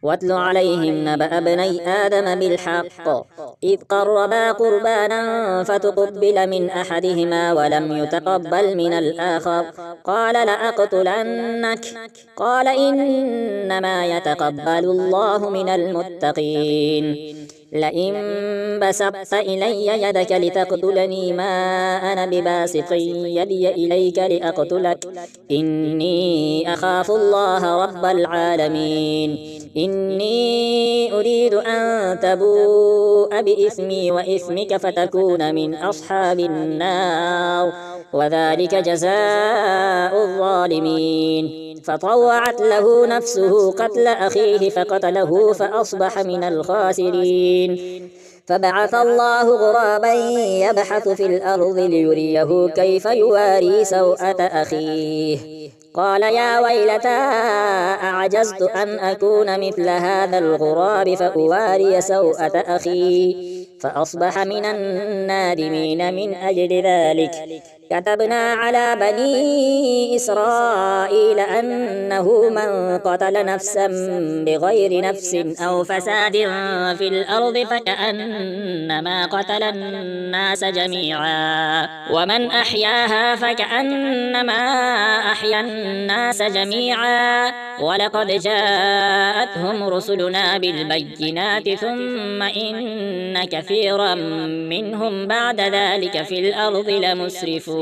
واتل عليهم نبأ ابني آدم بالحق إذ قربا قربانا فتقبل من أحدهما ولم يتقبل من الآخر قال لأقتلنك قال إنما يتقبل الله من المتقين لئن بسطت إلي يدك لتقتلني ما أنا بباسط يدي إليك لأقتلك إني أخاف الله رب العالمين إني أريد أن تبوء بإثمي وإثمك فتكون من أصحاب النار وذلك جزاء الظالمين فطوعت له نفسه قتل أخيه فقتله فأصبح من الخاسرين فبعث الله غرابا يبحث في الأرض ليريه كيف يواري سوءة أخيه قال يا ويلتى أعجزت أن أكون مثل هذا الغراب فأواري سوءة أخي فأصبح من النادمين من أجل ذلك كتبنا على بني إسرائيل أنه من قتل نفسا بغير نفس أو فساد في الأرض فكأنما قتل الناس جميعا ومن أحياها فكأنما أحيا الناس جميعا ولقد جاءتهم رسلنا بالبينات ثم إن كثيرا منهم بعد ذلك في الأرض لمسرفون